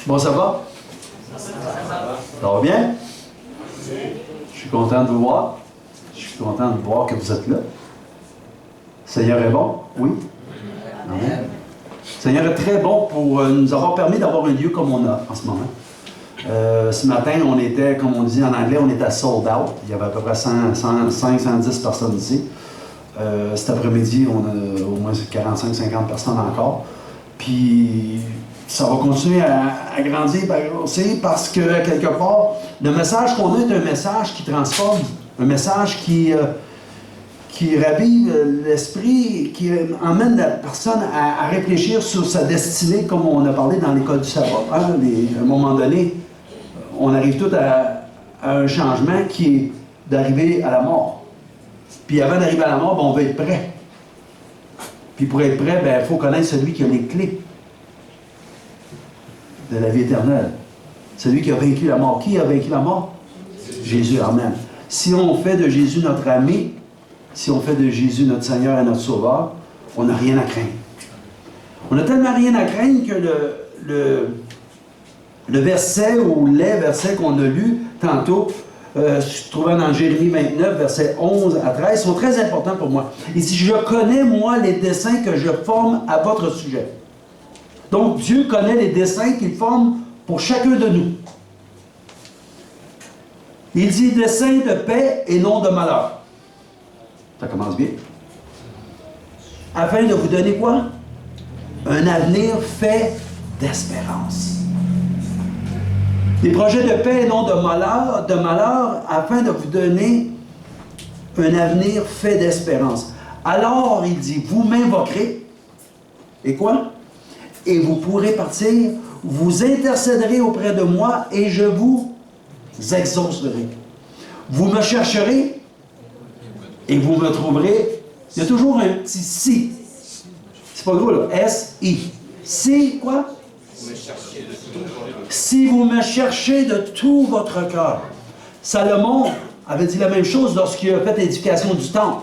Bon, ça va? Ça va bien? Je suis content de vous voir. Je suis content de voir que vous êtes là. Le Seigneur est bon? Oui? Amen. Le Seigneur est très bon pour nous avoir permis d'avoir un lieu comme on a en ce moment. Ce matin, on était, comme on dit en anglais, on était sold out. Il y avait à peu près 110 personnes ici. Cet après-midi, on a au moins 45-50 personnes encore. Puis, ça va continuer à grandir, parce que, quelque part, le message qu'on a est un message qui transforme, un message qui ravive l'esprit, qui emmène la personne à réfléchir sur sa destinée, comme on a parlé dans l'école du savoir. À un moment donné, on arrive tout à un changement qui est d'arriver à la mort. Puis avant d'arriver à la mort, on veut être prêt. Puis pour être prêt, il faut connaître celui qui a les clés de la vie éternelle. Celui qui a vaincu la mort. Qui a vaincu la mort? Jésus. Amen. Si on fait de Jésus notre ami, si on fait de Jésus notre Seigneur et notre Sauveur, on n'a rien à craindre. On n'a tellement rien à craindre que le verset ou les versets qu'on a lus tantôt, se trouvant dans Jérémie 29, versets 11 à 13, sont très importants pour moi. Il dit, je connais, moi, les desseins que je forme à votre sujet. Donc, Dieu connaît les desseins qu'il forme pour chacun de nous. Il dit, desseins de paix et non de malheur. Ça commence bien. Afin de vous donner quoi? Un avenir fait d'espérance. Des projets de paix et non de malheur, afin de vous donner un avenir fait d'espérance. Alors, il dit, vous m'invoquerez, et quoi? Et vous pourrez partir, vous intercéderez auprès de moi, et je vous exaucerai. Vous me chercherez, et vous me trouverez. Il y a toujours un petit « si ». C'est pas gros, là. S-I. Si, quoi? Si vous me cherchez de tout votre cœur. Salomon avait dit la même chose lorsqu'il a fait l'édification du temple.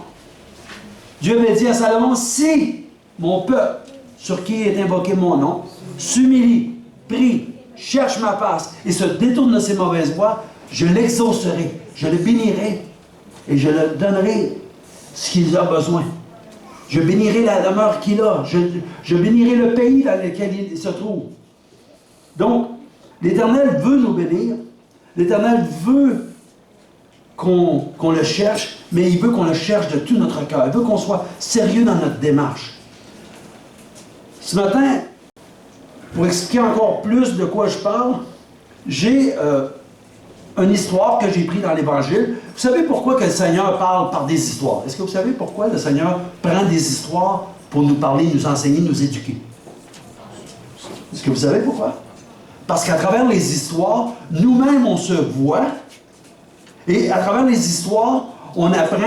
Dieu avait dit à Salomon, si mon peuple, sur qui est invoqué mon nom, s'humilie, prie, cherche ma face et se détourne de ses mauvaises voies, je l'exaucerai, je le bénirai et je le donnerai ce qu'il a besoin. Je bénirai la demeure qu'il a. Je bénirai le pays dans lequel il se trouve. Donc, l'Éternel veut nous bénir. L'Éternel veut qu'on le cherche, mais il veut qu'on le cherche de tout notre cœur. Il veut qu'on soit sérieux dans notre démarche. Ce matin, pour expliquer encore plus de quoi je parle, j'ai une histoire que j'ai prise dans l'Évangile. Vous savez pourquoi que le Seigneur parle par des histoires? Est-ce que vous savez pourquoi le Seigneur prend des histoires pour nous parler, nous enseigner, nous éduquer? Est-ce que vous savez pourquoi? Parce qu'à travers les histoires, nous-mêmes, on se voit. Et à travers les histoires, on apprend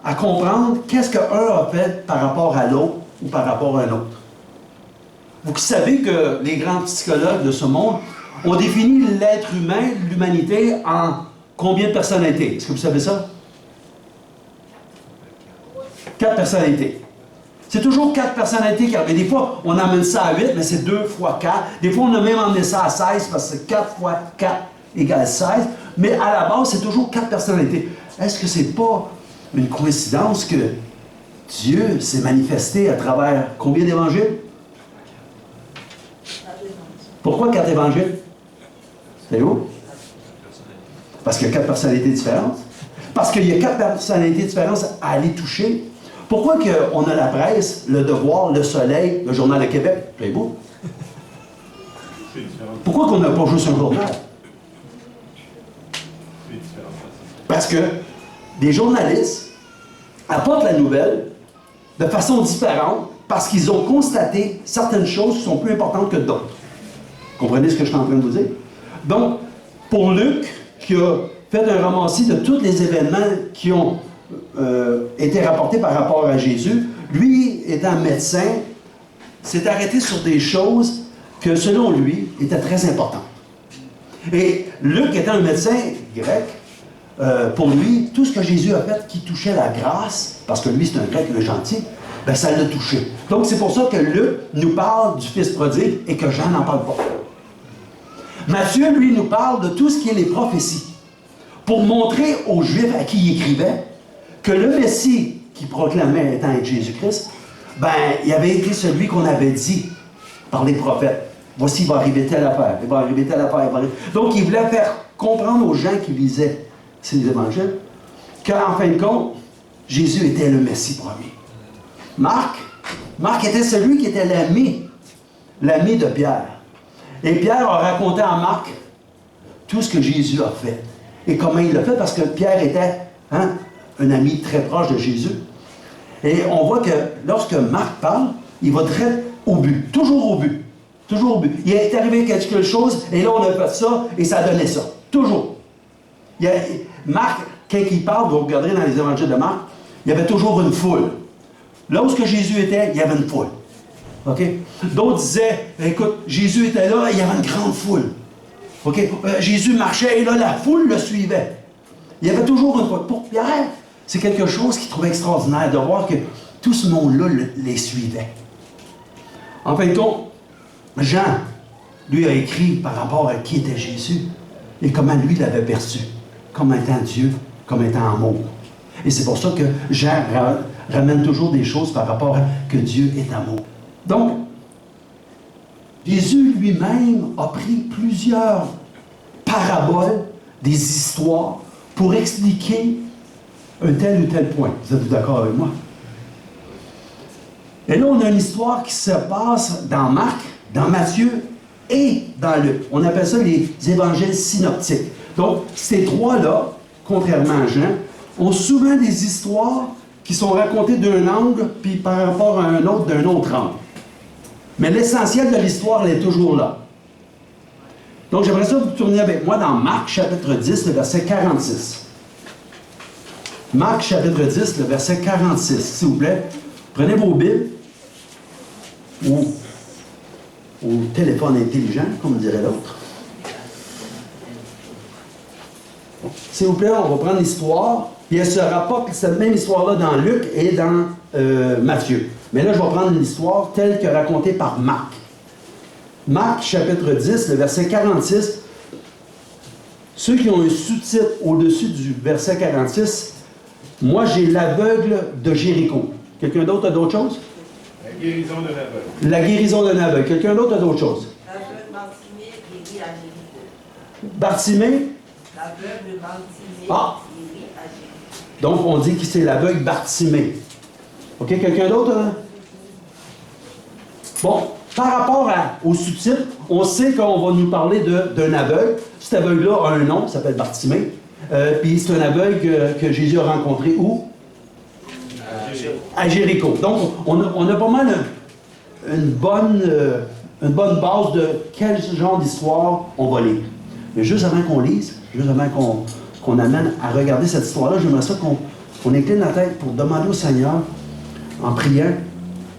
à comprendre qu'est-ce qu'un a fait par rapport à l'autre ou par rapport à un autre. Vous savez que les grands psychologues de ce monde ont défini l'être humain, l'humanité, en combien de personnalités? Est-ce que vous savez ça? 4 personnalités. C'est toujours 4 personnalités qui arrivent. Des fois, on amène ça à 8, mais c'est 2 fois 4. Des fois, on a même emmené ça à 16 parce que 4 fois 4 égale 16. Mais à la base, c'est toujours 4 personnalités. Est-ce que c'est pas une coïncidence que Dieu s'est manifesté à travers combien d'évangiles? Pourquoi 4 évangiles? C'est où? Parce qu'il y a 4 personnalités différentes. Parce qu'il y a 4 personnalités différentes à aller toucher. Pourquoi on a la presse, le Devoir, le Soleil, le Journal de Québec? C'est beau. Pourquoi qu'on n'a pas juste un journal? Parce que des journalistes apportent la nouvelle de façon différente parce qu'ils ont constaté certaines choses qui sont plus importantes que d'autres. Comprenez ce que je suis en train de vous dire? Donc, pour Luc, qui a fait un ramassis de tous les événements qui ont été rapportés par rapport à Jésus, lui, étant médecin, s'est arrêté sur des choses que, selon lui, étaient très importantes. Et Luc, étant un médecin grec, pour lui, tout ce que Jésus a fait qui touchait la grâce, parce que lui, c'est un grec, le gentil, ben ça l'a touché. Donc, c'est pour ça que Luc nous parle du Fils prodigue et que Jean n'en parle pas. Matthieu, lui, nous parle de tout ce qui est les prophéties, pour montrer aux Juifs à qui il écrivait que le Messie qu'il proclamait étant être Jésus-Christ, ben, il avait été celui qu'on avait dit par les prophètes. Voici, il va arriver telle affaire, il va arriver telle affaire, il va arriver... Donc, il voulait faire comprendre aux gens qui lisaient ces évangiles qu'en fin de compte, Jésus était le Messie premier. Marc était celui qui était l'ami de Pierre. Et Pierre a raconté à Marc tout ce que Jésus a fait. Et comment il l'a fait, parce que Pierre était un ami très proche de Jésus. Et on voit que lorsque Marc parle, il va très au but, toujours au but. Toujours au but. Il est arrivé quelque chose, et là on a fait ça, et ça a donné ça. Toujours. Marc, quand il parle, vous regarderez dans les évangiles de Marc, il y avait toujours une foule. Là où Jésus était, il y avait une foule. OK? D'autres disaient, écoute, Jésus était là, il y avait une grande foule. OK? Jésus marchait, et là, la foule le suivait. Il y avait toujours une foule. Pour Pierre, c'est quelque chose qu'il trouvait extraordinaire, de voir que tout ce monde-là les suivait. En fin de compte, Jean, lui, a écrit par rapport à qui était Jésus et comment lui l'avait perçu, comme étant Dieu, comme étant amour. Et c'est pour ça que Jean ramène toujours des choses par rapport à que Dieu est amour. Donc, Jésus lui-même a pris plusieurs paraboles, des histoires, pour expliquer un tel ou tel point. Vous êtes d'accord avec moi? Et là, on a une histoire qui se passe dans Marc, dans Matthieu et dans Luc. On appelle ça les évangiles synoptiques. Donc, ces trois-là, contrairement à Jean, ont souvent des histoires qui sont racontées d'un angle, puis par rapport à un autre, d'un autre angle. Mais l'essentiel de l'histoire, elle est toujours là. Donc, j'aimerais ça que vous tourniez avec moi dans Marc, chapitre 10, le verset 46. Marc, chapitre 10, le verset 46, s'il vous plaît. Prenez vos Bibles, ou au téléphone intelligent, comme dirait l'autre. S'il vous plaît, on va prendre l'histoire, puis elle se rapporte cette même histoire-là dans Luc et dans Matthieu. Mais là, je vais prendre l'histoire telle que racontée par Marc. Marc, chapitre 10, le verset 46. Ceux qui ont un sous-titre au-dessus du verset 46, moi, j'ai l'aveugle de Jéricho. Quelqu'un d'autre a d'autres choses? La guérison d'un aveugle. La guérison d'un aveugle. Quelqu'un d'autre a d'autres choses? L'aveugle Bartimée guéri à Jéricho. Bartimée? L'aveugle Bartimée guéri à Jéricho. Donc, on dit que c'est l'aveugle Bartimée. OK, quelqu'un d'autre? Hein? Bon, par rapport au sous-titre, on sait qu'on va nous parler d'un aveugle. Cet aveugle-là a un nom, il s'appelle Bartimée. Puis c'est un aveugle que Jésus a rencontré où? À Jéricho. Donc, on a pas mal une bonne base de quel genre d'histoire on va lire. Mais juste avant qu'on lise, juste avant qu'on amène à regarder cette histoire-là, j'aimerais ça qu'on incline la tête pour demander au Seigneur, en priant,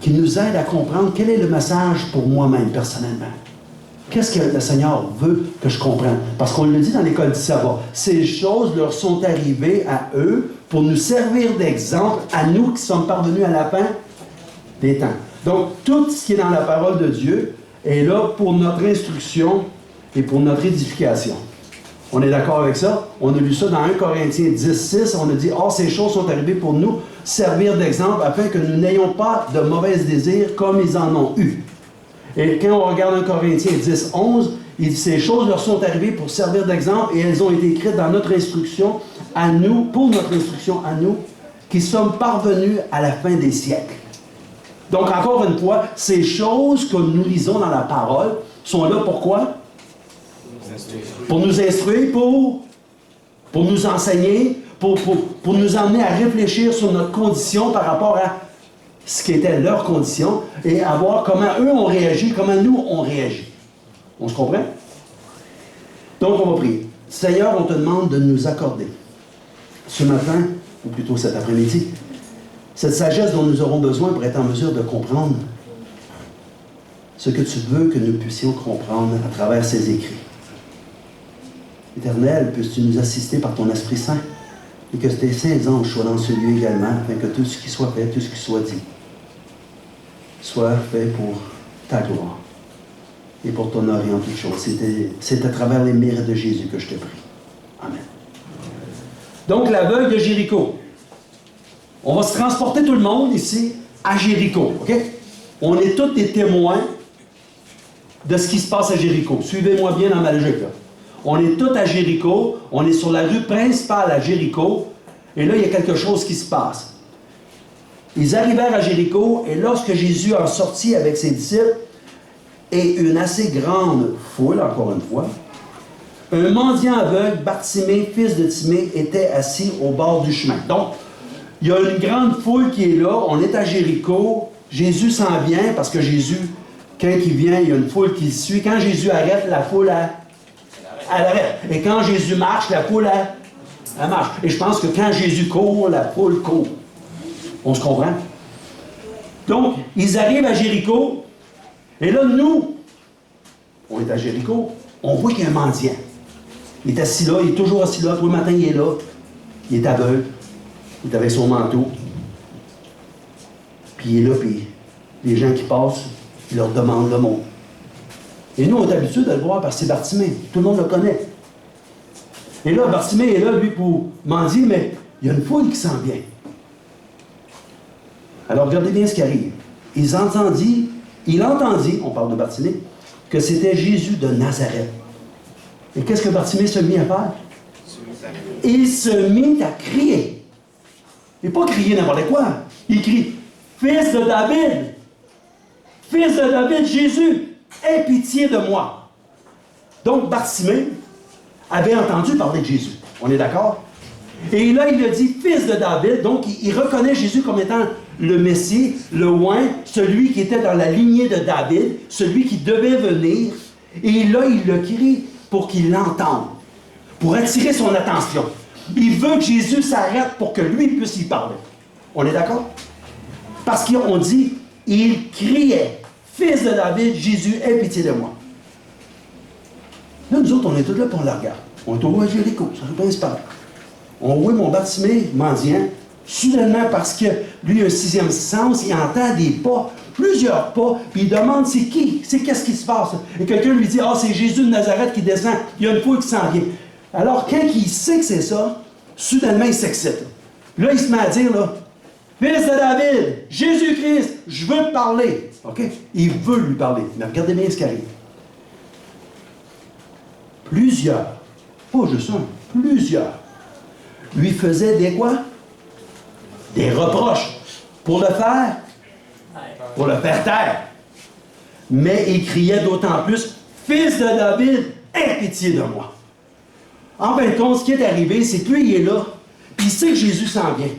qu'il nous aide à comprendre quel est le message pour moi-même, personnellement. Qu'est-ce que le Seigneur veut que je comprenne? Parce qu'on le dit dans l'école du savoir. Ces choses leur sont arrivées à eux pour nous servir d'exemple à nous qui sommes parvenus à la fin des temps. Donc, tout ce qui est dans la parole de Dieu est là pour notre instruction et pour notre édification. On est d'accord avec ça? On a lu ça dans 1 Corinthiens 10, 6. On a dit, « Or, ces choses sont arrivées pour nous servir d'exemple afin que nous n'ayons pas de mauvais désirs comme ils en ont eu. » Et quand on regarde 1 Corinthiens 10, 11, il dit, ces choses leur sont arrivées pour servir d'exemple et elles ont été écrites dans notre instruction à nous, pour notre instruction à nous, qui sommes parvenus à la fin des siècles. Donc, encore une fois, ces choses que nous lisons dans la parole sont là pourquoi? Pour nous instruire, pour nous enseigner, pour nous emmener à réfléchir sur notre condition par rapport à ce qui était leur condition et à voir comment eux ont réagi, comment nous on réagit. On se comprend? Donc, on va prier. Seigneur, on te demande de nous accorder ce matin, ou plutôt cet après-midi, cette sagesse dont nous aurons besoin pour être en mesure de comprendre ce que tu veux que nous puissions comprendre à travers ces écrits. Éternel, puisses-tu nous assister par ton Esprit Saint et que tes saints anges soient dans ce lieu également, afin que tout ce qui soit fait, tout ce qui soit dit, soit fait pour ta gloire. et pour t'honorer en toutes choses. C'est à travers les mérites de Jésus que je te prie. Amen. Donc, l'aveugle de Jéricho. On va se transporter tout le monde ici à Jéricho. OK? On est tous des témoins de ce qui se passe à Jéricho. Suivez-moi bien dans ma logique, là. On est tous à Jéricho. On est sur la rue principale à Jéricho. Et là, il y a quelque chose qui se passe. Ils arrivèrent à Jéricho, et lorsque Jésus en sortit avec ses disciples, et une assez grande foule, encore une fois, un mendiant aveugle, Bartimée, fils de Timée, était assis au bord du chemin. Donc, il y a une grande foule qui est là, on est à Jéricho, Jésus s'en vient, parce que Jésus, quand il vient, il y a une foule qui le suit. Quand Jésus arrête, la foule, elle arrête. Et quand Jésus marche, la foule, elle marche. Et je pense que quand Jésus court, la foule court. On se comprend? Donc, ils arrivent à Jéricho, et là, nous, on est à Jéricho, on voit qu'il y a un mendiant. Il est assis là, il est toujours assis là, tous les matins, il est là. Il est aveugle, il est avec son manteau. Puis il est là, puis les gens qui passent, ils leur demandent le mot. Et nous, on est habitués de le voir parce que c'est Bartimée. Tout le monde le connaît. Et là, Bartimée est là, lui, pour mendier, mais il y a une foule qui s'en vient. Alors, regardez bien ce qui arrive. Il entendit, on parle de Bartimée, que c'était Jésus de Nazareth. Et qu'est-ce que Bartimée se mit à faire? Il se mit à crier. Il n'est pas crier n'importe quoi. Il crie, « Fils de David! Fils de David, Jésus, aie pitié de moi! » Donc, Bartimée avait entendu parler de Jésus. On est d'accord? Et là, il a dit, « Fils de David », donc il reconnaît Jésus comme étant le Messie, le oint, celui qui était dans la lignée de David, celui qui devait venir. Et là, il le crie pour qu'il l'entende, pour attirer son attention. Il veut que Jésus s'arrête pour que lui puisse y parler. On est d'accord? Parce qu'on dit, il criait, « Fils de David, Jésus, aie pitié de moi. » Là, nous autres, on est tous là pour le regarder. On est au roi Jéricho, ça ne se pas. On voit mon Bartimée mendiant. Soudainement, parce que lui a un sixième sens, il entend des pas, plusieurs pas, puis il demande c'est qui, c'est qu'est-ce qui se passe. Et quelqu'un lui dit, c'est Jésus de Nazareth qui descend, il y a une foule qui s'en vient. Alors, quand il sait que c'est ça, soudainement, il s'excite. Là, il se met à dire, Fils de David, Jésus-Christ, je veux te parler. OK? Il veut lui parler. Mais regardez bien ce qui arrive. Plusieurs, pas juste un, plusieurs, lui faisaient des quoi? Des reproches. Pour le faire? Pour le faire taire. Mais il criait d'autant plus, « Fils de David, aie pitié de moi. » En fin de compte, ce qui est arrivé, c'est que lui, il est là, puis il sait que Jésus s'en vient.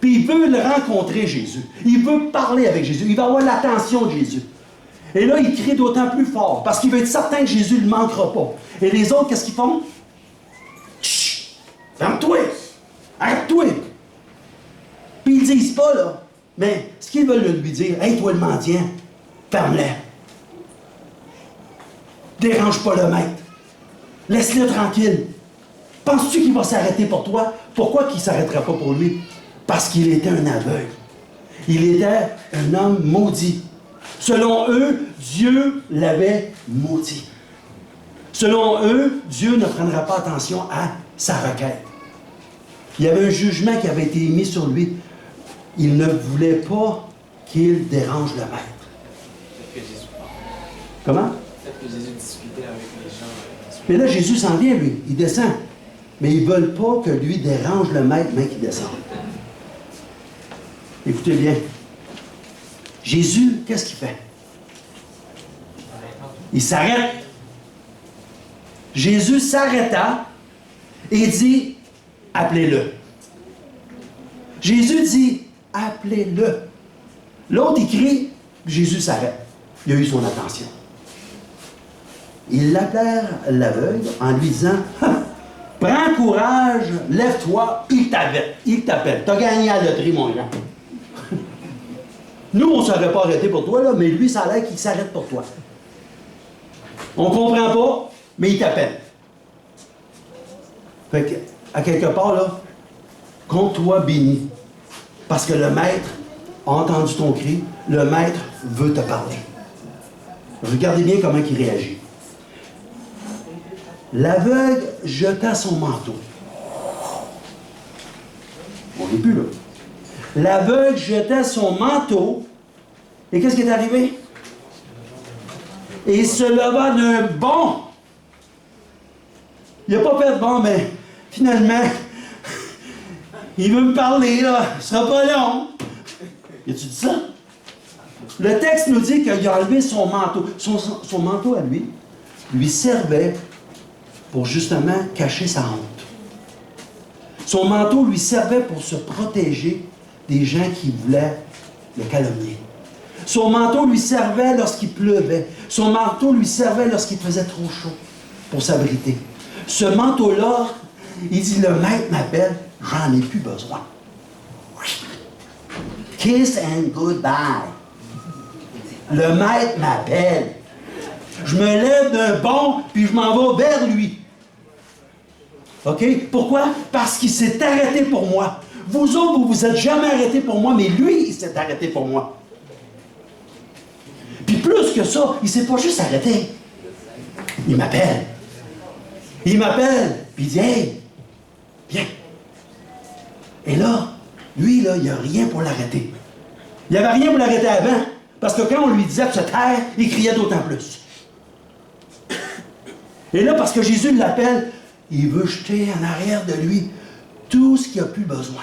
Puis il veut le rencontrer, Jésus. Il veut parler avec Jésus. Il va avoir l'attention de Jésus. Et là, il crie d'autant plus fort, parce qu'il veut être certain que Jésus ne le manquera pas. Et les autres, qu'est-ce qu'ils font? Chut! Ferme-toi! Arrête-toi! Puis ils disent pas, là. Mais ce qu'ils veulent lui dire, « Hey, toi le mendiant, ferme-le. Dérange pas le maître. Laisse-le tranquille. Penses-tu qu'il va s'arrêter pour toi? Pourquoi qu'il ne s'arrêtera pas pour lui? Parce qu'il était un aveugle. Il était un homme maudit. Selon eux, Dieu l'avait maudit. Selon eux, Dieu ne prendra pas attention à sa requête. Il y avait un jugement qui avait été émis sur lui. Il ne voulait pas qu'il dérange le maître. Peut-être que Jésus parlait. Comment? Peut-être que Jésus discutait avec les gens. Mais là, Jésus s'en vient, lui. Il descend. Mais ils ne veulent pas que lui dérange le maître, mais qu'il descende. Écoutez bien. Jésus, qu'est-ce qu'il fait? Il s'arrête. Jésus s'arrêta et dit, appelez-le. Jésus dit, appelez-le. L'autre, il crie, Jésus s'arrête. Il a eu son attention. Ils l'appelèrent l'aveugle en lui disant, prends courage, lève-toi, il t'appelle. Il t'appelle. T'as gagné à la loterie, mon grand. Nous, on ne s'aurait pas arrêté pour toi, là, mais lui, ça a l'air qu'il s'arrête pour toi. On ne comprend pas, mais il t'appelle. Fait que, à quelque part, là, compte-toi béni. Parce que le maître a entendu ton cri, le maître veut te parler. Regardez bien comment il réagit. L'aveugle jeta son manteau. On n'est plus là. L'aveugle jeta son manteau. Et qu'est-ce qui est arrivé? Et il se leva d'un bond. Il n'a pas fait de bon, mais finalement, il veut me parler, là. Ce sera pas long. Y a-tu dit ça? Le texte nous dit qu'il a enlevé son manteau. Son manteau à lui servait pour justement cacher sa honte. Son manteau lui servait pour se protéger des gens qui voulaient le calomnier. Son manteau lui servait lorsqu'il pleuvait. Son manteau lui servait lorsqu'il faisait trop chaud pour s'abriter. Ce manteau-là, il dit, le maître m'appelle, j'en ai plus besoin. Kiss and goodbye. Le maître m'appelle. Je me lève d'un bond, puis je m'en vais vers lui. OK? Pourquoi? Parce qu'il s'est arrêté pour moi. Vous autres, vous vous êtes jamais arrêtés pour moi, mais lui, il s'est arrêté pour moi. Puis plus que ça, il ne s'est pas juste arrêté. Il m'appelle. Il m'appelle, puis il dit, hey, viens. Et là, lui, là, il n'y a rien pour l'arrêter. Il n'y avait rien pour l'arrêter avant, parce que quand on lui disait de se taire, il criait d'autant plus. Et là, parce que Jésus l'appelle, il veut jeter en arrière de lui tout ce qu'il n'a plus besoin.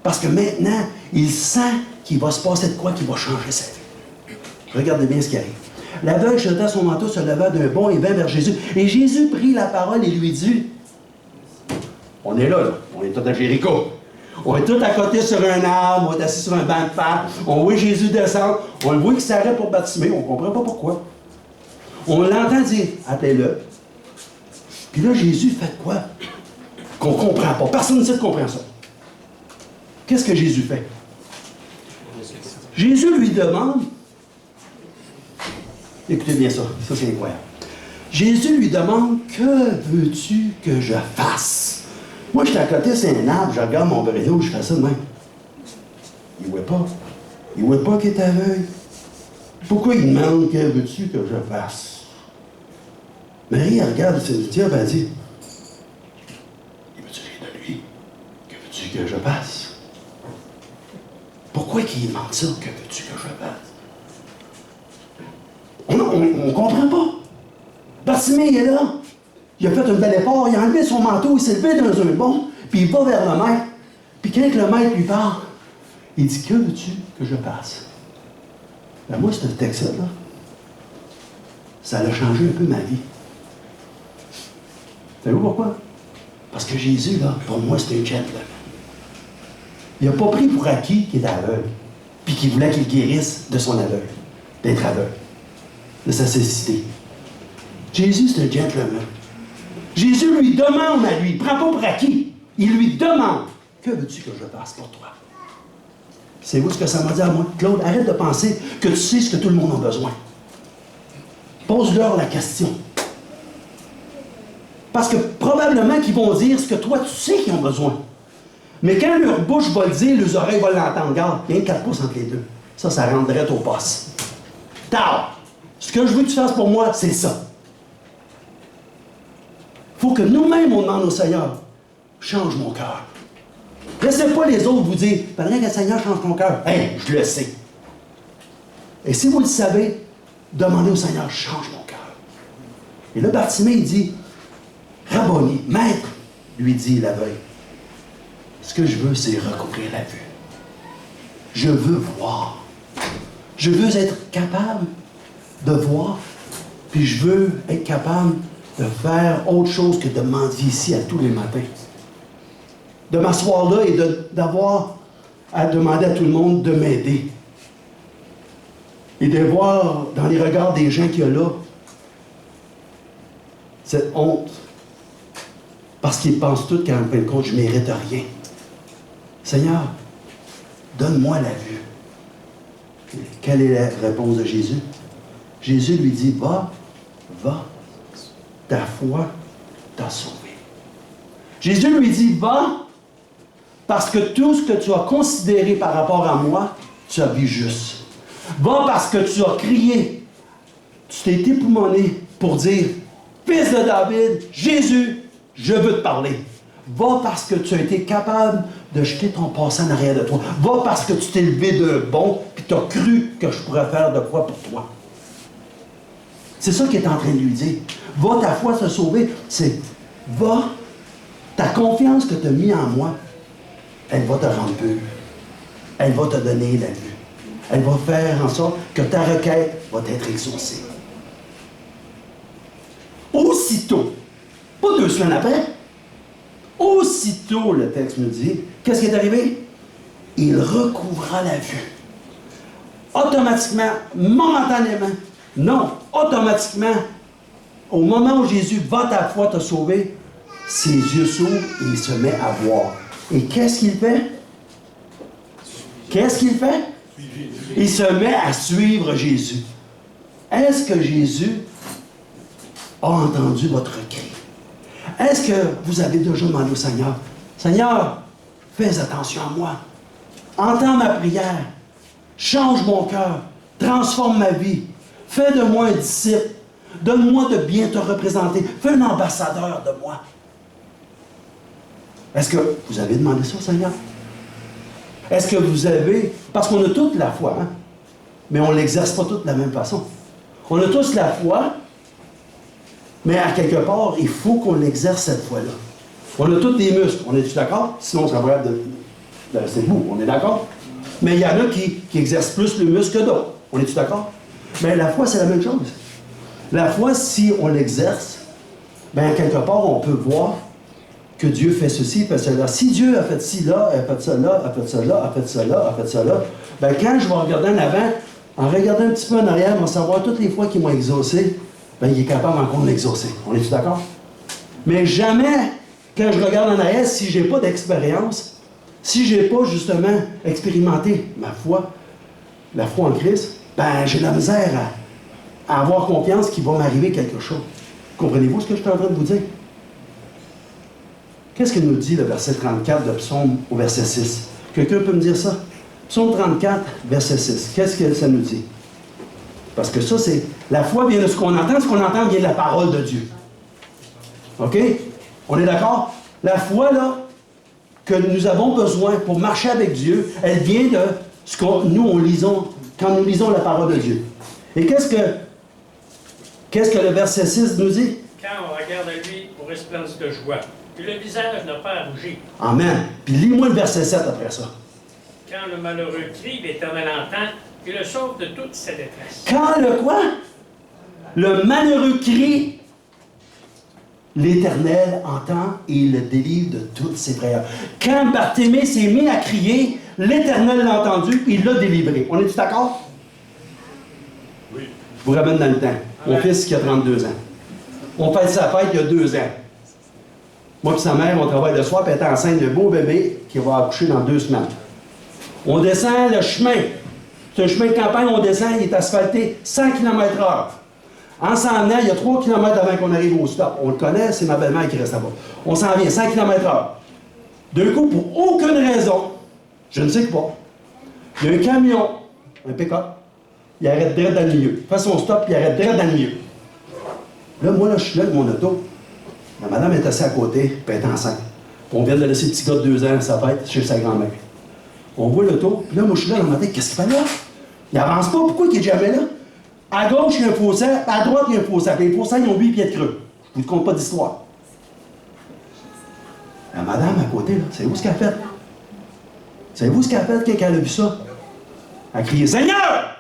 Parce que maintenant, il sent qu'il va se passer de quoi qui va changer sa vie. Regardez bien ce qui arrive. L'aveugle jeta son manteau, se leva d'un bond et vint vers Jésus. Et Jésus prit la parole et lui dit, on est là, on est tous à Jéricho. On est tous à côté sur un arbre, on est assis sur un banc de fer. On voit Jésus descendre, on le voit qu'il s'arrête pour baptiser, on ne comprend pas pourquoi. On l'entend dire, appelez-le. Puis là, Jésus fait quoi? Qu'on ne comprend pas. Personne ne comprend ça. Qu'est-ce que Jésus fait? Jésus lui demande, écoutez bien ça c'est incroyable. Jésus lui demande, que veux-tu que je fasse? Moi, je suis à côté, c'est un arbre, je regarde mon vélo, je fais ça de même. Il ne voit pas. Il ne voit pas qu'il est aveugle. Pourquoi il demande, que veux-tu que je fasse? Marie, elle regarde le cimetière, elle dit, il veut-tu rire de lui? Que veux-tu que je fasse? Pourquoi qu'il demande ça? Que veux-tu que je fasse? On ne comprend pas. Bartimée, il est là. Il a fait un bel effort, il a enlevé son manteau, il s'est levé dans un bond, puis il va vers le maître. Puis quand le maître lui parle, il dit, que veux-tu que je fasse? Ben moi, ce texte-là, ça a changé un peu ma vie. Savez-vous pourquoi? Parce que Jésus, là, pour moi, c'était un gentleman. Il n'a pas pris pour acquis qu'il était aveugle, puis qu'il voulait qu'il guérisse de son aveugle, d'être aveugle, de sa cécité. Jésus, c'est un gentleman. Jésus lui demande à lui, il ne prend pas pour acquis, il lui demande, que veux-tu que je fasse pour toi? C'est-vous ce que ça m'a dit à moi? Claude, arrête de penser que tu sais ce que tout le monde a besoin. Pose-leur la question. Parce que probablement qu'ils vont dire ce que toi, tu sais qu'ils ont besoin. Mais quand leur bouche va le dire, leurs oreilles vont l'entendre. Regarde, il y a un 4 pouces entre les deux. Ça rendrait au poste. Tard! Ce que je veux que tu fasses pour moi, c'est ça. Il faut que nous-mêmes, on demande au Seigneur, change mon cœur. Laissez pas les autres vous dire, pendant que le Seigneur change ton cœur. Hey, je le sais. Et si vous le savez, demandez au Seigneur, change mon cœur. Et là, Bartimée, il dit, Rabboni, maître, lui dit l'aveugle, ce que je veux, c'est recouvrir la vue. Je veux voir. Je veux être capable de voir, puis je veux être capable de faire autre chose que de mendier ici à tous les matins. De m'asseoir là et d'avoir à demander à tout le monde de m'aider. Et de voir dans les regards des gens qu'il y a là cette honte. Parce qu'ils pensent tous qu'en fin de compte, je ne mérite rien. Seigneur, donne-moi la vue. Et quelle est la réponse de Jésus? Jésus lui dit, va, ta foi t'a sauvé. Jésus lui dit, va, parce que tout ce que tu as considéré par rapport à moi, tu as vu juste. Va parce que tu as crié tu t'es époumoné pour dire, Fils de David, Jésus, je veux te parler. Va parce que tu as été capable de jeter ton passé en arrière de toi. Va parce que tu t'es levé de bon, puis tu as cru que je pourrais faire de quoi pour toi. C'est ça qu'il est en train de lui dire. Va, ta foi te sauver. C'est, va, ta confiance que tu as mis en moi, elle va te rendre pur. Elle va te donner la vue. Elle va faire en sorte que ta requête va être exaucée. Aussitôt, pas 2 semaines après, aussitôt, le texte nous dit, qu'est-ce qui est arrivé? Il recouvra la vue. Automatiquement, momentanément, non, automatiquement, au moment où Jésus va ta foi te sauver, ses yeux s'ouvrent et il se met à voir. Et qu'est-ce qu'il fait? Qu'est-ce qu'il fait? Il se met à suivre Jésus. Est-ce que Jésus a entendu votre cri? Est-ce que vous avez déjà demandé au Seigneur, Seigneur, fais attention à moi. Entends ma prière. Change mon cœur. Transforme ma vie. Fais de moi un disciple. Donne-moi de bien te représenter. Fais un ambassadeur de moi. Est-ce que vous avez demandé ça au Seigneur? Est-ce que vous avez... Parce qu'on a toute la foi, hein? Mais on ne l'exerce pas toute de la même façon. On a tous la foi, mais à quelque part, il faut qu'on l'exerce cette foi-là. On a tous des muscles. On est-tu d'accord? Sinon, ça va être de rester debout. On est d'accord? Mais il y en a qui exercent plus le muscle que d'autres. On est-tu d'accord? Mais la foi, c'est la même chose. La foi, si on l'exerce, bien, quelque part, on peut voir que Dieu fait ceci, fait cela. Si Dieu a fait ci là, a fait ça là, a fait ça là, a fait ça là, a fait ça là, bien, quand je vais regarder en avant, en regardant un petit peu en arrière, on va savoir toutes les fois qu'il m'a exaucé, bien, il est capable encore de m'exaucer. On est-tu d'accord? Mais jamais, quand je regarde en arrière, si je n'ai pas d'expérience, si je n'ai pas justement expérimenté ma foi, la foi en Christ, ben j'ai de la misère à avoir confiance qu'il va m'arriver quelque chose. Comprenez-vous ce que je suis en train de vous dire? Qu'est-ce que nous dit le verset 34 de Psaume au verset 6? Quelqu'un peut me dire ça? Psaume 34, verset 6. Qu'est-ce que ça nous dit? Parce que ça, c'est... La foi vient de ce qu'on entend vient de la parole de Dieu. OK? On est d'accord? La foi, là, que nous avons besoin pour marcher avec Dieu, elle vient de ce que nous lisons, quand nous lisons la parole de Dieu. Et qu'est-ce que le verset 6 nous dit? Quand on regarde à lui au resplendissant de joie, puis le visage n'a pas à rougir. Amen. Puis lis-moi le verset 7 après ça. Quand le malheureux crie, l'Éternel entend, et le sauve de toute sa détresse. Quand le quoi? Le malheureux crie, l'Éternel entend et il le délivre de toutes ses prières. Quand Bartimée s'est mis à crier, l'Éternel l'a entendu et il l'a délivré. On est-tu d'accord? Oui. Je vous ramène dans le temps. Mon fils qui a 32 ans. On fête sa fête il y a 2 ans. Moi et sa mère, on travaille le soir, puis elle est enceinte d'un beau bébé qui va accoucher dans 2 semaines. On descend le chemin. C'est un chemin de campagne, on descend, il est asphalté 100 km/h. En s'en venant, il y a 3 km avant qu'on arrive au stop. On le connaît, c'est ma belle-mère qui reste là-bas. On s'en vient, 100 km/h. D'un coup, pour aucune raison, je ne sais pas, il y a un camion, un pick-up, il arrête direct dans le milieu. Il fait son stop, puis il arrête direct dans le milieu. Là, moi, là, je suis là avec mon auto. La madame est assise à côté, puis elle est enceinte. Puis on vient de laisser le petit gars de 2 ans, sa fête, chez sa grand-mère. On voit l'auto, puis là, moi, je suis là dans ma tête, qu'est-ce qu'il fait là? Il avance pas, pourquoi il est jamais là? À gauche, il y a un fossé, à droite, il y a un fossé. Puis les fossés, ils ont 8 pieds de creux. Je ne vous compte pas d'histoire. La madame à côté, là, savez-vous ce qu'elle a fait? Savez-vous ce qu'elle a fait quand elle a vu ça? Elle a crié, Seigneur!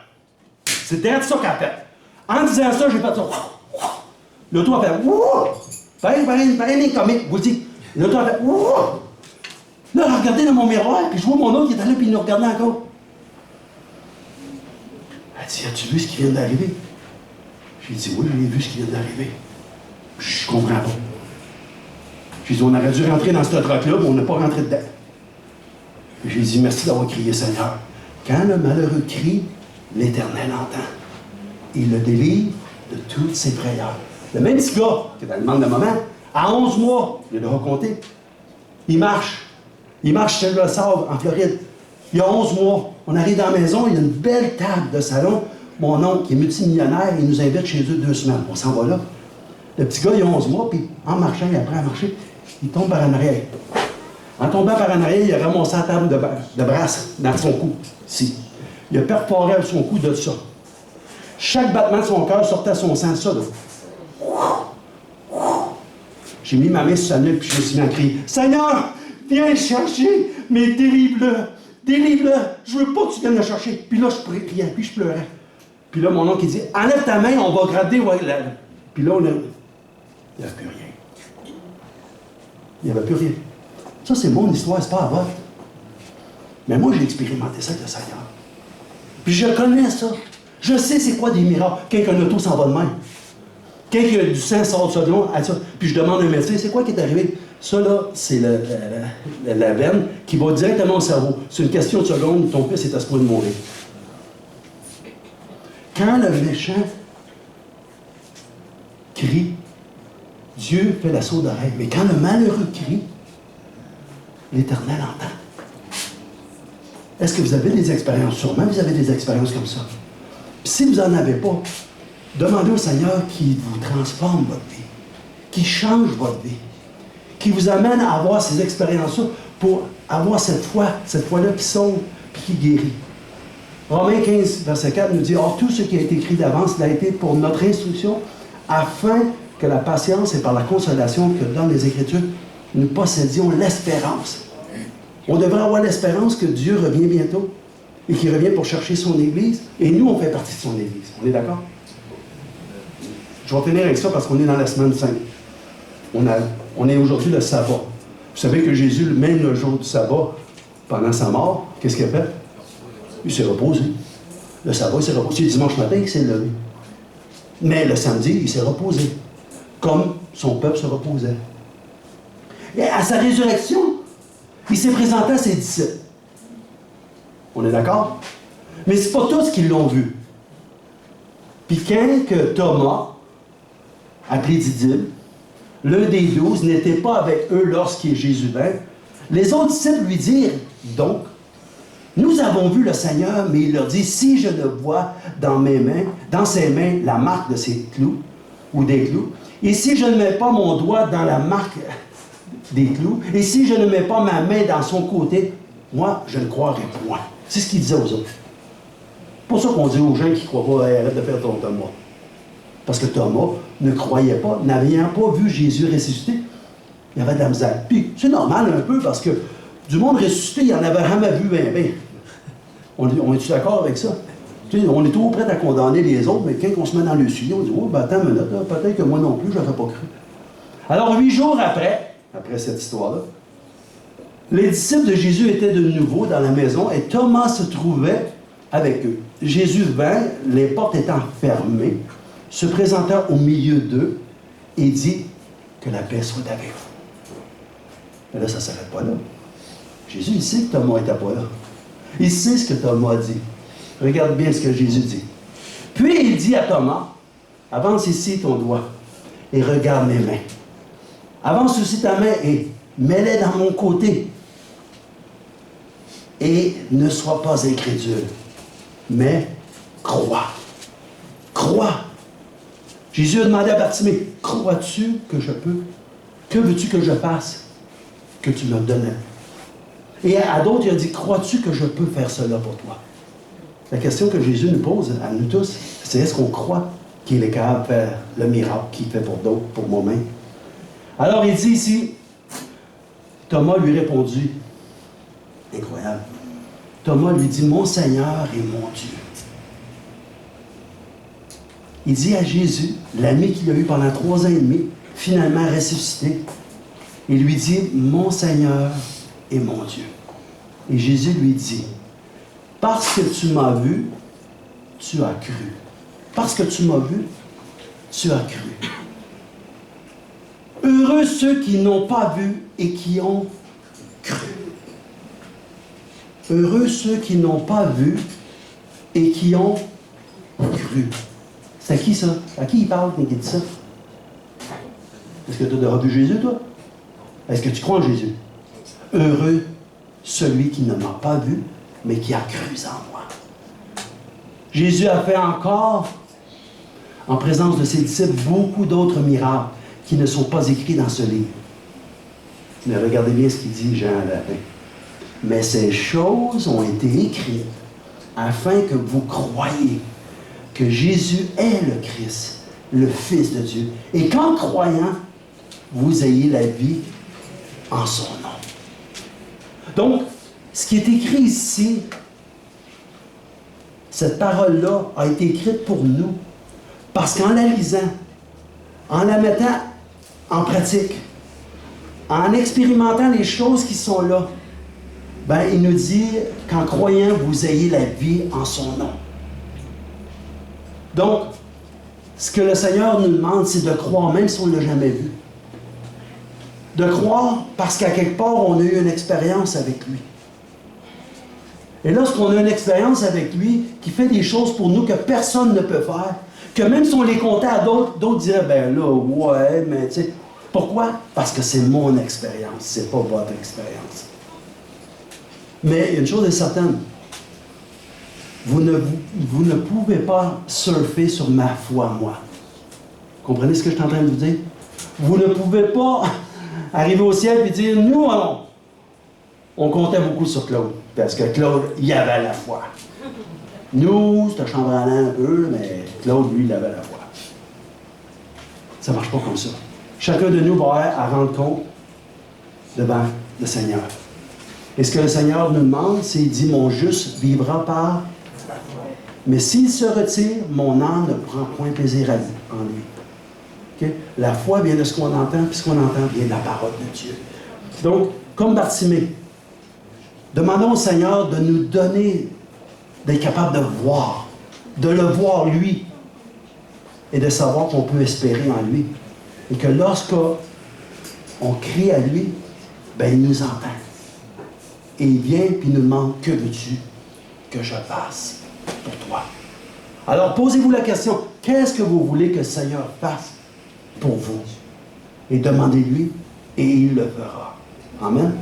C'est direct ça qu'elle a fait. En disant ça, j'ai fait ça. L'auto a fait, wouh! Pareil, comique, vous le dites. L'auto a fait, wouh! Là, elle a regardé dans mon miroir, puis je vois mon autre qui était là, puis il nous regardait encore. Elle dit, as-tu vu ce qui vient d'arriver? J'ai dit, oui, j'ai vu ce qui vient d'arriver. Je comprends pas. J'ai dit, on aurait dû rentrer dans ce truc-là, mais on n'a pas rentré dedans. J'ai dit, merci d'avoir crié, Seigneur. Quand le malheureux crie, l'Éternel entend. Il le délivre de toutes ses prières. Le même petit gars, qui est dans le manque de moment, à 11 mois, je l'ai raconté, il marche. Il marche chez le Sable, en Floride. Il y a 11 mois. On arrive dans la maison, il y a une belle table de salon. mon oncle, qui est multimillionnaire, il nous invite chez eux 2 semaines. On s'en va là. Le petit gars, il a 11 mois, puis en marchant, il apprend à marcher, il tombe par en arrière. En tombant par en arrière, il a ramassé la table de brasse dans son cou, ici. Il a perforé son cou de ça. Chaque battement de son cœur sortait son sang, ça, là. J'ai mis ma main sur sa nuque, puis je me suis mis à crier « Seigneur, viens le chercher, mais délivre-le, délivre-le, je veux pas que tu viennes le chercher. » Puis là, je priais, puis je pleurais. Puis là, mon oncle, il dit « Enlève ta main, on va gratter. Ouais, là. » Puis là, il n'y avait plus rien. Il n'y avait plus rien. Ça, c'est mon histoire, c'est pas la vôtre. Mais moi, j'ai expérimenté ça avec le Seigneur. Puis je connais ça. Je sais c'est quoi des miracles. Quelqu'un auto s'en va de même. Quelqu'un du sang sort de ça de long. Puis je demande à un médecin, c'est quoi qui est arrivé? Ça, là, c'est la veine qui va directement au cerveau. C'est une question de seconde, ton fils est à ce point de mourir. Quand le méchant crie, Dieu fait la sourde oreille. Mais quand le malheureux crie, l'Éternel entend. Est-ce que vous avez des expériences? Sûrement, vous avez des expériences comme ça. Puis si vous n'en avez pas, demandez au Seigneur qu'il vous transforme votre vie, qu'il change votre vie, qu'il vous amène à avoir ces expériences-là pour avoir cette foi-là qui sauve et qui guérit. Romains 15, verset 4 nous dit « Or, tout ce qui a été écrit d'avance l'a été pour notre instruction, afin que la patience et par la consolation que donnent les Écritures, nous possédions l'espérance. » On devrait avoir l'espérance que Dieu revient bientôt et qu'il revient pour chercher son Église. Et nous, on fait partie de son Église. On est d'accord? Je vais finir avec ça parce qu'on est dans la semaine 5. On est aujourd'hui le sabbat. Vous savez que Jésus, même le jour du sabbat, pendant sa mort, qu'est-ce qu'il a fait? Il s'est reposé. Le sabbat, il s'est reposé. Le dimanche matin, il s'est levé. Mais le samedi, il s'est reposé. Comme son peuple se reposait. Et à sa résurrection, il s'est présenté à ses disciples. On est d'accord? Mais c'est pas tous qui l'ont vu. Puis quand que Thomas, appelé Didyme, l'un des 12, n'était pas avec eux lorsqu'il Jésus vint, les autres disciples lui dirent donc, nous avons vu le Seigneur, mais il leur dit, si je ne vois dans ses mains, la marque de ses clous, ou des clous, et si je ne mets pas mon doigt dans la marque des clous, et si je ne mets pas ma main dans son côté, moi, je ne croirai point. C'est ce qu'il disait aux autres. C'est pour ça qu'on dit aux gens qui ne croient pas, hey, arrête de faire ton Thomas. Parce que Thomas ne croyait pas, n'ayant pas vu Jésus ressusciter, il y avait de la misère. Puis, c'est normal un peu, parce que du monde ressuscité, il n'y en avait jamais vu bien. On est-tu d'accord avec ça? Tu sais, on est toujours prêt à condamner les autres, mais quand on se met dans le sujet, on dit, oh, ben attends une minute, peut-être que moi non plus, je n'aurais pas cru. Alors, 8 jours après cette histoire-là, les disciples de Jésus étaient de nouveau dans la maison et Thomas se trouvait avec eux. Jésus vint, les portes étant fermées, se présenta au milieu d'eux et dit que la paix soit avec vous. Mais là, ça ne s'arrête pas là. Jésus, il sait que Thomas n'était pas là. Il sait ce que Thomas dit. Regarde bien ce que Jésus dit. Puis il dit à Thomas, avance ici ton doigt et regarde mes mains. Avance aussi ta main et mets-les dans mon côté. Et ne sois pas incrédule, mais crois. Crois. Jésus a demandé à Bartimée, crois-tu que je peux? Que veux-tu que je fasse? Que tu me donnes. Et à d'autres, il a dit, crois-tu que je peux faire cela pour toi? La question que Jésus nous pose à nous tous, c'est est-ce qu'on croit qu'il est capable de faire le miracle qu'il fait pour d'autres, pour moi-même? Alors il dit ici, Thomas lui répondit, incroyable, Thomas lui dit, mon Seigneur et mon Dieu. Il dit à Jésus, l'ami qu'il a eu pendant 3 ans et demi, finalement ressuscité, il lui dit, mon Seigneur et mon Dieu. Et Jésus lui dit, parce que tu m'as vu, tu as cru. Parce que tu m'as vu, tu as cru. Heureux ceux qui n'ont pas vu et qui ont cru. Heureux ceux qui n'ont pas vu et qui ont cru. C'est à qui ça? À qui il parle quand il dit ça? Est-ce que tu as vu Jésus, toi? Est-ce que tu crois en Jésus? Heureux celui qui ne m'a pas vu, mais qui a cru en moi. Jésus a fait encore, en présence de ses disciples, beaucoup d'autres miracles qui ne sont pas écrits dans ce livre. Mais regardez bien ce qu'il dit Jean à la fin. Mais ces choses ont été écrites afin que vous croyiez que Jésus est le Christ, le Fils de Dieu, et qu'en croyant, vous ayez la vie en son nom. Donc, ce qui est écrit ici, cette parole-là a été écrite pour nous, parce qu'en la lisant, en la mettant en pratique, en expérimentant les choses qui sont là, ben, il nous dit qu'en croyant, vous ayez la vie en son nom. Donc, ce que le Seigneur nous demande, c'est de croire, même si on ne l'a jamais vu. De croire parce qu'à quelque part, on a eu une expérience avec lui. Et lorsqu'on a une expérience avec lui, qui fait des choses pour nous que personne ne peut faire, que même si on les comptait à d'autres, d'autres diraient, ben là, ouais, mais tu sais. Pourquoi? Parce que c'est mon expérience, c'est pas votre expérience. Mais une chose est certaine, vous ne pouvez pas surfer sur ma foi, moi. Comprenez ce que je suis en train de vous dire? Vous ne pouvez pas arriver au ciel et dire, nous, on comptait beaucoup sur Claude, parce que Claude, il avait la foi. Nous, c'était chambranlant un peu, mais Claude, lui, il avait la foi. Ça ne marche pas comme ça. Chacun de nous va avoir à rendre compte devant le Seigneur. Et ce que le Seigneur nous demande, c'est, il dit, mon juste vivra par... Mais s'il se retire, mon âme ne prend point plaisir à lui, en lui. Okay? La foi vient de ce qu'on entend, puis ce qu'on entend vient de la parole de Dieu. Donc, comme Bartimée, demandons au Seigneur de nous donner, d'être capable de voir, de le voir lui, et de savoir qu'on peut espérer en lui. Et que lorsqu'on crie à lui, ben il nous entend. Et il vient et nous demande, que veux-tu que je fasse pour toi? Alors posez-vous la question, qu'est-ce que vous voulez que le Seigneur fasse pour vous? Et demandez-lui, et il le fera. Amen.